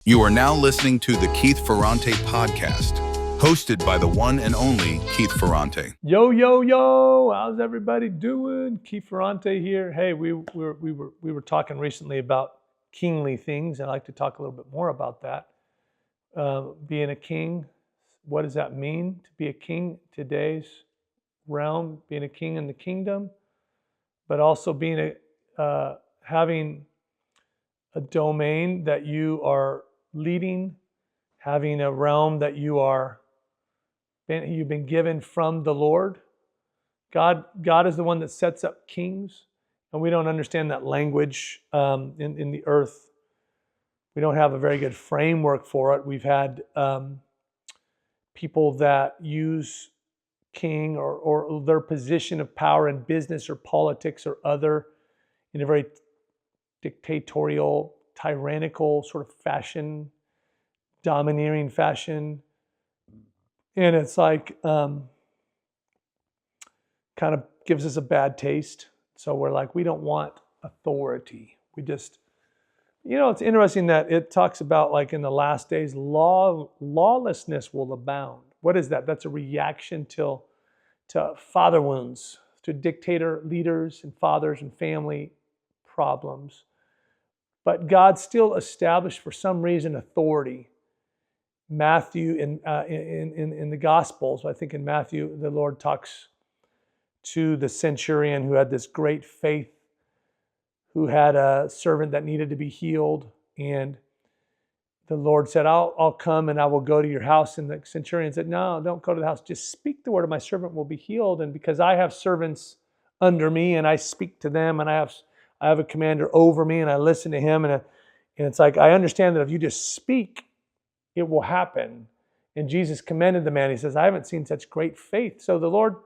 You are now listening to the Keith Ferrante podcast, hosted by the one and only Keith Ferrante. Yo, how's everybody doing? Keith Ferrante here. Hey, we were talking recently about kingly things. I'd like to talk a little bit more about that. Being a king, what does that mean to be a king today's realm? Being a king in the kingdom, but also being having a domain that you are leading, having a realm that you've been given from the Lord. God is the one that sets up kings, and we don't understand that language in the earth. We don't have a very good framework for it. We've had people that use king or their position of power in business or politics or other in a very dictatorial, tyrannical sort of fashion, domineering fashion. And it's like, kind of gives us a bad taste. So we're like, we don't want authority. We just, it's interesting that it talks about like in the last days, lawlessness will abound. What is that? That's a reaction to father wounds, to dictator leaders and fathers and family problems. But God still established for some reason authority. Matthew in the Gospels, I think in Matthew, the Lord talks to the centurion who had this great faith, who had a servant that needed to be healed, and the Lord said, I'll come and I will go to your house. And the centurion said, no, don't go to the house. Just speak the word, and my servant will be healed. And because I have servants under me, and I speak to them, and I have a commander over me, and I listen to him, and it's like, I understand that if you just speak, it will happen. And Jesus commended the man. He says, I haven't seen such great faith. So the Lord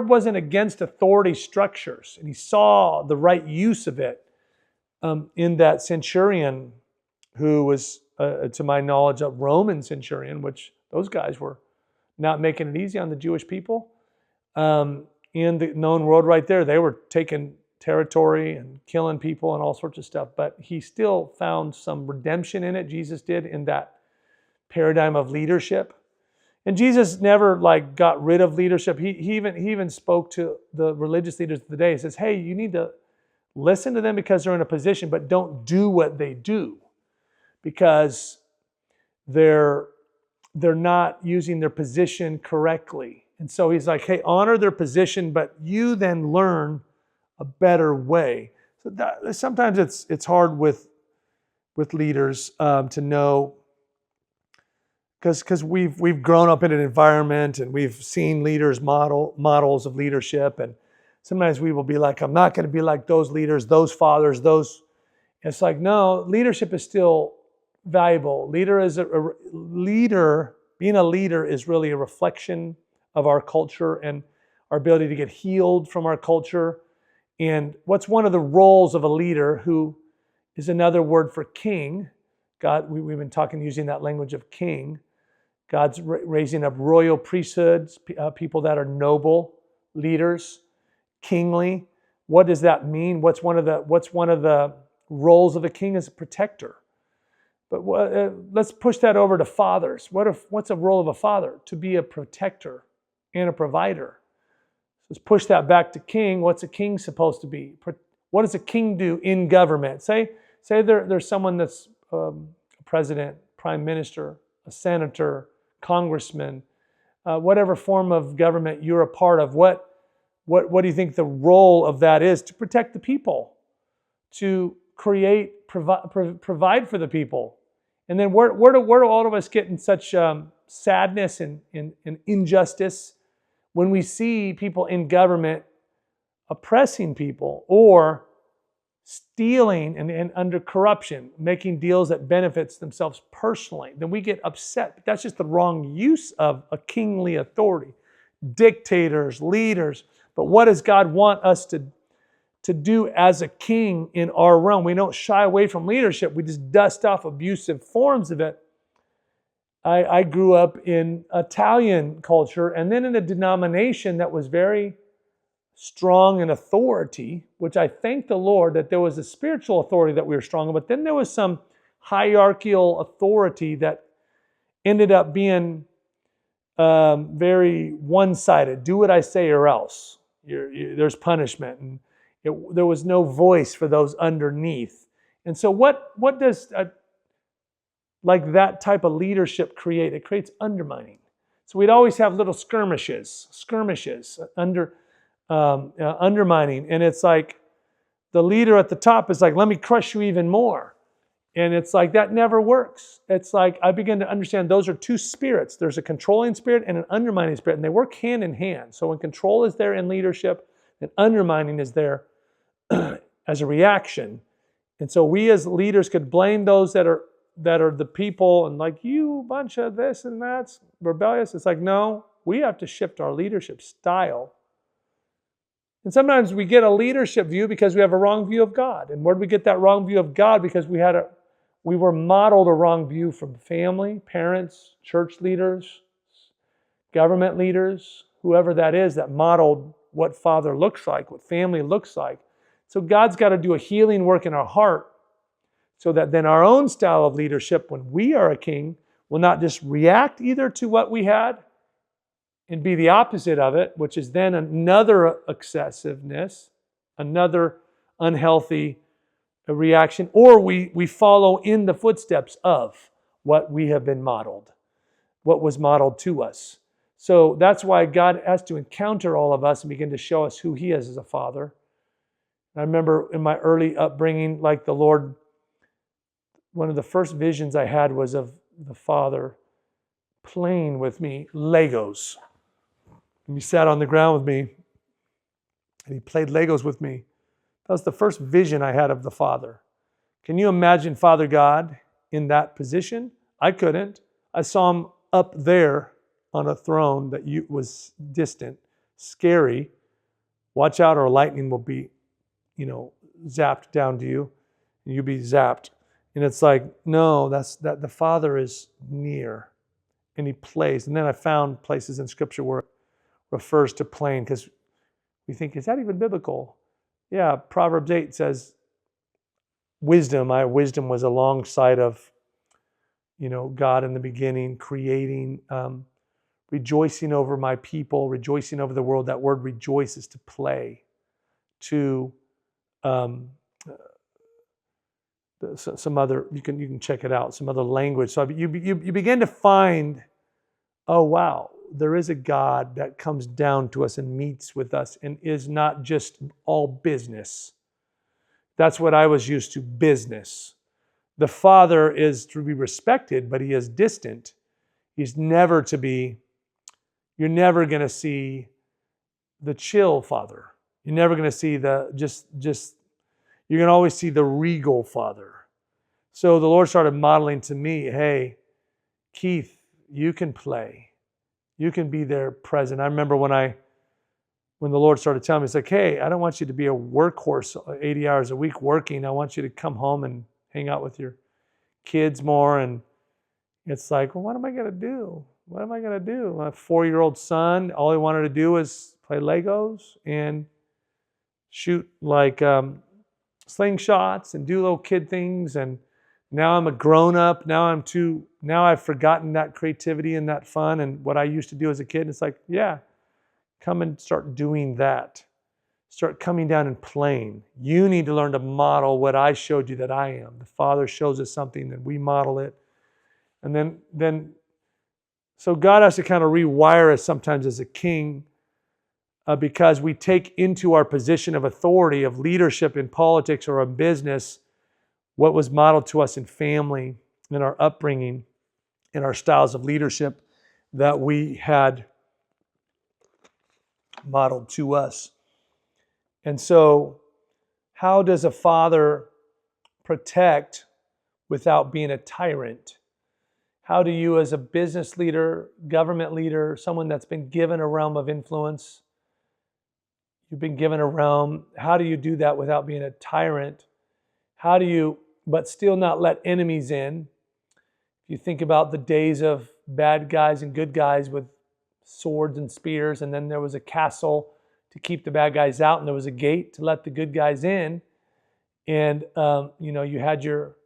wasn't against authority structures, and he saw the right use of it in that centurion who was, to my knowledge, a Roman centurion, which those guys were not making it easy on the Jewish people. In the known world right there, they were taking territory and killing people and all sorts of stuff. But he still found some redemption in it, Jesus did, in that paradigm of leadership. And Jesus never got rid of leadership. He even spoke to the religious leaders of the day. He says, hey, you need to listen to them because they're in a position, but don't do what they do, because they're not using their position correctly. And so he's like, hey, honor their position, but you then learn a better way. So sometimes it's hard with leaders to know, because we've grown up in an environment and we've seen leaders models of leadership, and sometimes we will be like, I'm not going to be like those leaders, those fathers, those. It's like, no, leadership is still valuable. Being a leader is really a reflection of our culture and our ability to get healed from our culture. And what's one of the roles of a leader, who is another word for king? God, we've been using that language of king. God's raising up royal priesthoods, people that are noble leaders, kingly. What does that mean? What's one of the roles of a king? Is a protector. But let's push that over to fathers. What's a role of a father? To be a protector and a provider. Let's push that back to king. What's a king supposed to be? What does a king do in government? Say there's someone that's a president, prime minister, a senator, congressman, whatever form of government you're a part of. What do you think the role of that is? To protect the people, to provide for the people. And then where do all of us get in such sadness and injustice when we see people in government oppressing people or stealing and under corruption, making deals that benefits themselves personally? Then we get upset. But that's just the wrong use of a kingly authority. Dictators, leaders. But what does God want us to do as a king in our realm? We don't shy away from leadership. We just dust off abusive forms of it. I grew up in Italian culture, and then in a denomination that was very strong in authority, which I thank the Lord that there was a spiritual authority that we were strong in, but then there was some hierarchical authority that ended up being very one-sided. Do what I say or else. There's punishment. And there was no voice for those underneath. And so what does like that type of leadership create? It creates undermining. So we'd always have little skirmishes, undermining. And it's like the leader at the top is like, let me crush you even more. And it's like, that never works. It's like, I begin to understand those are two spirits. There's a controlling spirit and an undermining spirit, and they work hand in hand. So when control is there in leadership, and undermining is there as a reaction. And so we as leaders could blame those that are the people and like, you bunch of this and that's rebellious. It's like, no, we have to shift our leadership style. And sometimes we get a leadership view because we have a wrong view of God. And where did we get that wrong view of God? Because we were modeled a wrong view from family, parents, church leaders, government leaders, whoever that is that modeled what father looks like, what family looks like. So God's got to do a healing work in our heart so that then our own style of leadership, when we are a king, will not just react either to what we had and be the opposite of it, which is then another excessiveness, another unhealthy reaction, or we follow in the footsteps of what we have been modeled, what was modeled to us. So that's why God has to encounter all of us and begin to show us who He is as a father. I remember in my early upbringing, like the Lord, one of the first visions I had was of the Father playing with me Legos. And He sat on the ground with me and He played Legos with me. That was the first vision I had of the Father. Can you imagine Father God in that position? I couldn't. I saw Him up there on a throne that was distant, scary. Watch out or lightning will be, zapped down to you and you'll be zapped. And it's like, no, that's the Father is near and He plays. And then I found places in Scripture where it refers to playing because we think, is that even biblical? Yeah, Proverbs 8 says, wisdom was alongside of, God in the beginning, creating, rejoicing over my people, rejoicing over the world. That word rejoice is to play, to some other, you can check it out, some other language. So you begin to find, oh wow, there is a God that comes down to us and meets with us and is not just all business. That's what I was used to, business. The Father is to be respected, but He is distant. He's never to be, you're never going to see the chill Father. You're never going to see the you're going to always see the regal Father. So the Lord started modeling to me, hey, Keith, you can play. You can be there present. I remember when the Lord started telling me, it's like, hey, I don't want you to be a workhorse 80 hours a week working. I want you to come home and hang out with your kids more. And it's like, well, what am I going to do? What am I going to do? My 4-year-old son, all he wanted to do was play Legos and shoot like slingshots and do little kid things. And now I'm a grown-up. Now I've forgotten that creativity and that fun and what I used to do as a kid. And it's like, yeah, come and start doing that. Start coming down and playing. You need to learn to model what I showed you that I am. The Father shows us something and we model it. And then so God has to kind of rewire us sometimes as a king because we take into our position of authority, of leadership in politics or in business, what was modeled to us in family, in our upbringing, in our styles of leadership that we had modeled to us. And so how does a father protect without being a tyrant? How do you, as a business leader, government leader, someone that's been given a realm of influence, you've been given a realm, how do you do that without being a tyrant? How do you, but still not let enemies in? If you think about the days of bad guys and good guys with swords and spears, and then there was a castle to keep the bad guys out, and there was a gate to let the good guys in. And, you had your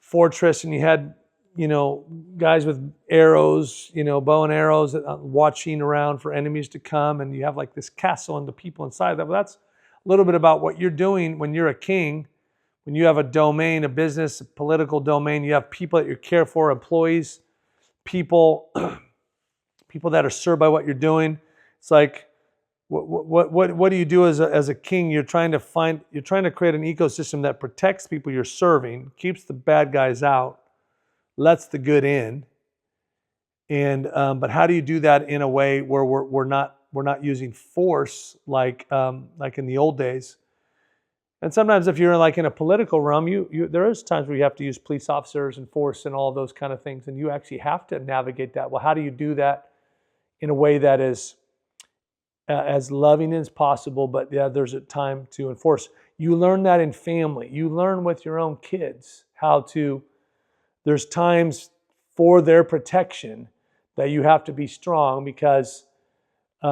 fortress and you had, guys with arrows, bow and arrows watching around for enemies to come. And you have like this castle and the people inside that. Well, that's a little bit about what you're doing when you're a king. When you have a domain, a business, a political domain, you have people that you care for, employees, people that are served by what you're doing. It's like, what do you do as a king? You're trying to create an ecosystem that protects people you're serving, keeps the bad guys out, lets the good in. And but how do you do that in a way where we're not using force like in the old days? And sometimes if you're like in a political realm, there is times where you have to use police officers and force and all those kind of things, and you actually have to navigate that. Well, how do you do that in a way that is as loving as possible, but there's a time to enforce. You learn that in family. You learn with your own kids there's times for their protection that you have to be strong because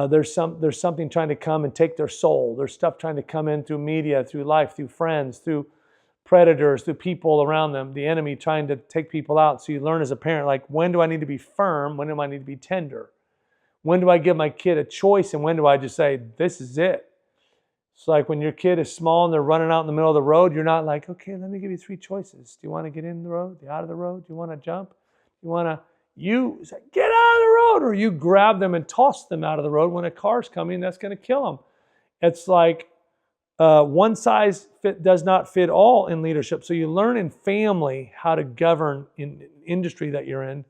there's something trying to come and take their soul. There's stuff trying to come in through media, through life, through friends, through predators, through people around them, the enemy trying to take people out. So you learn as a parent, like, when do I need to be firm? When do I need to be tender? When do I give my kid a choice? And when do I just say, this is it? It's like when your kid is small and they're running out in the middle of the road, you're not like, okay, let me give you 3 choices. Do you want to get in the road? Out of the road? Do you want to jump? You say, get out of the road, or you grab them and toss them out of the road when a car's coming that's going to kill them. It's like one size does not fit all in leadership. So you learn in family how to govern in an industry that you're in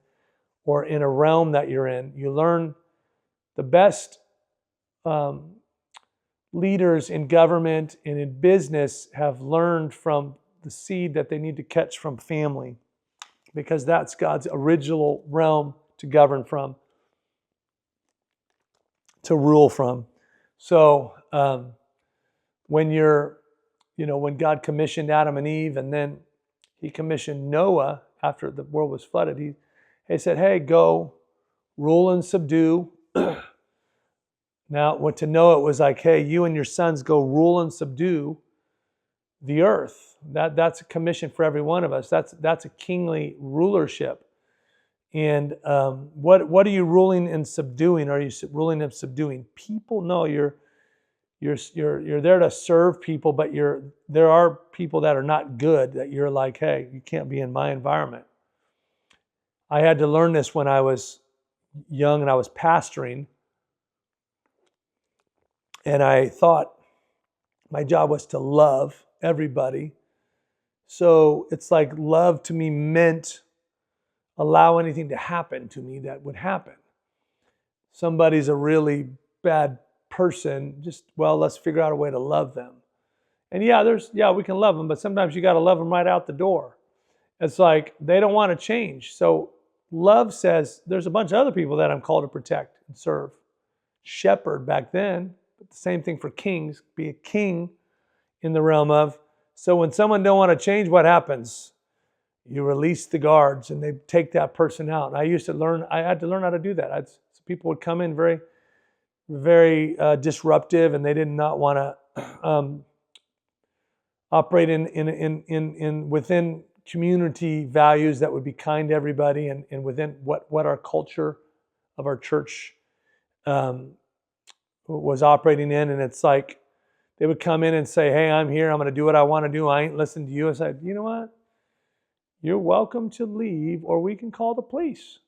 or in a realm that you're in. You learn the best leaders in government and in business have learned from the seed that they need to catch from family, because that's God's original realm to govern from, to rule from. So when God commissioned Adam and Eve, and then he commissioned Noah after the world was flooded, he said, hey, go rule and subdue. Now, to Noah, it was like, hey, you and your sons go rule and subdue the earth. That's a commission for every one of us. That's a kingly rulership. And what are you ruling and subduing? Are you ruling and subduing people? No, you're there to serve people, but there are people that are not good that you're like, hey, you can't be in my environment. I had to learn this when I was young and I was pastoring. And I thought my job was to love everybody. So it's like love to me meant allow anything to happen to me that would happen. Somebody's a really bad person, let's figure out a way to love them. And we can love them, but sometimes you got to love them right out the door. It's like they don't want to change. So love says there's a bunch of other people that I'm called to protect and serve. Shepherd back then. But the same thing for kings, be a king in the realm of. So when someone don't want to change, what happens? You release the guards and they take that person out. And I had to learn how to do that. So people would come in very, very disruptive, and they did not want to operate in within community values that would be kind to everybody, and within what our culture of our church was operating in. And it's like they would come in and say, hey, I'm here, I'm going to do what I want to do, I ain't listening to you. I said, you know what, you're welcome to leave, or we can call the police.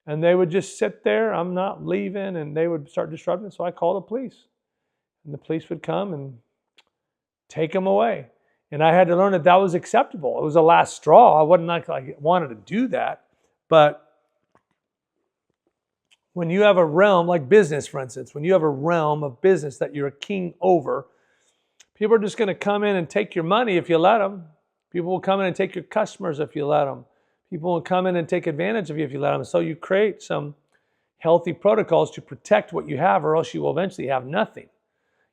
And they would just sit there, I'm not leaving, and they would start disrupting. So I called the police, and the police would come and take them away. And I had to learn that was acceptable. It was the last straw. I wasn't like I wanted to do that, but when you have a realm like business, for instance, when you have a realm of business that you're a king over, people are just going to come in and take your money if you let them. People will come in and take your customers if you let them. People will come in and take advantage of you if you let them. So you create some healthy protocols to protect what you have, or else you will eventually have nothing.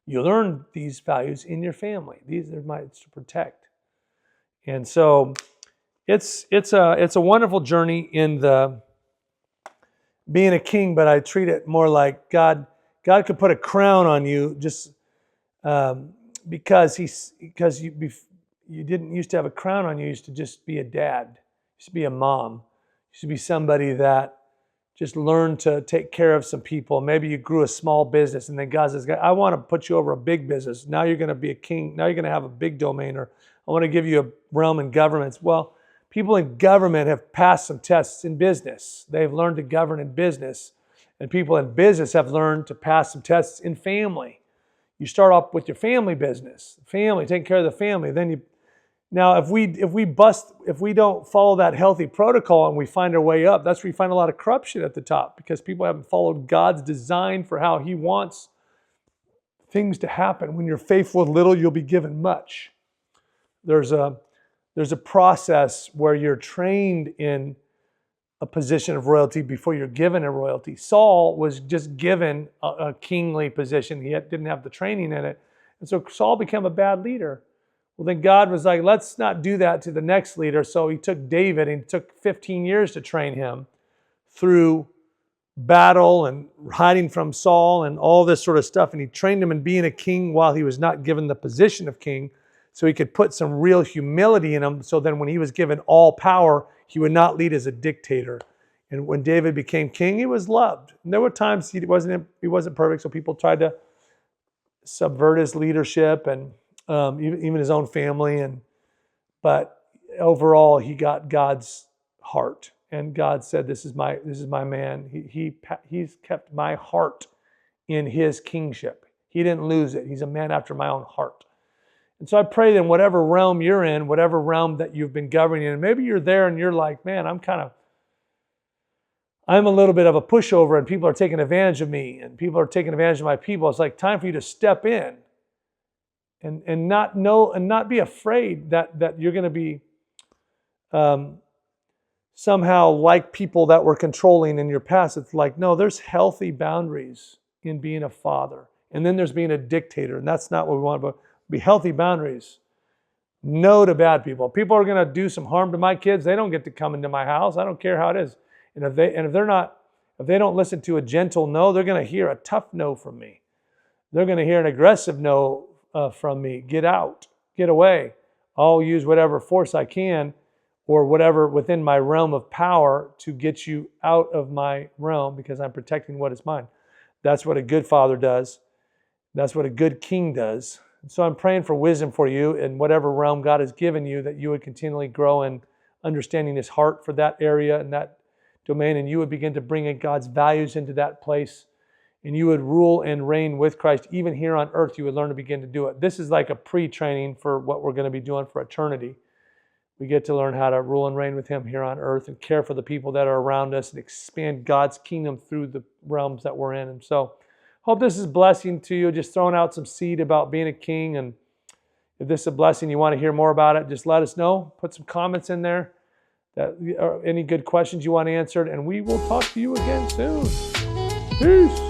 You learn these values in your family. These are to protect. And so it's a wonderful journey in the being a king, but I treat it more like God could put a crown on you just because you didn't used to have a crown on you. You used to just be a dad. You used to be a mom. You used to be somebody that just learned to take care of some people. Maybe you grew a small business and then God says, I want to put you over a big business. Now you're going to be a king. Now you're going to have a big domain, or I want to give you a realm in governments. Well, people in government have passed some tests in business. They've learned to govern in business. And people in business have learned to pass some tests in family. You start off with your family business, family, taking care of the family. Then now if we don't follow that healthy protocol and we find our way up, that's where you find a lot of corruption at the top, because people haven't followed God's design for how He wants things to happen. When you're faithful with little, you'll be given much. There's a process where you're trained in a position of royalty before you're given a royalty. Saul was just given a kingly position. He didn't have the training in it. And so Saul became a bad leader. Well, then God was like, let's not do that to the next leader. So He took David, and it took 15 years to train him through battle and hiding from Saul and all this sort of stuff. And He trained him in being a king while he was not given the position of king, so He could put some real humility in him. So then when he was given all power, he would not lead as a dictator. And when David became king, he was loved. And there were times he wasn't perfect, so people tried to subvert his leadership and even his own family. But overall, he got God's heart, and God said, "This is my man. He's kept my heart in His kingship. He didn't lose it. He's a man after my own heart." And so I pray that in whatever realm you're in, whatever realm that you've been governing in, maybe you're there and you're like, man, I'm a little bit of a pushover and people are taking advantage of me and people are taking advantage of my people. It's like time for you to step in and not be afraid that you're going to be somehow like people that were controlling in your past. It's like, no, there's healthy boundaries in being a father. And then there's being a dictator, and that's not what we want. But be healthy boundaries. No to bad people. People are going to do some harm to my kids. They don't get to come into my house. I don't care how it is. And if they don't listen to a gentle no, they're going to hear a tough no from me. They're going to hear an aggressive no from me. Get out. Get away. I'll use whatever force I can, or whatever within my realm of power, to get you out of my realm, because I'm protecting what is mine. That's what a good father does. That's what a good king does. And so I'm praying for wisdom for you in whatever realm God has given you, that you would continually grow in understanding His heart for that area and that domain, and you would begin to bring in God's values into that place, and you would rule and reign with Christ. Even here on earth, you would learn to begin to do it. This is like a pre-training for what we're going to be doing for eternity. We get to learn how to rule and reign with Him here on earth and care for the people that are around us and expand God's kingdom through the realms that we're in. And so hope this is a blessing to you. Just throwing out some seed about being a king. And if this is a blessing, you want to hear more about it, just let us know. Put some comments in there, or any good questions you want answered, and we will talk to you again soon. Peace.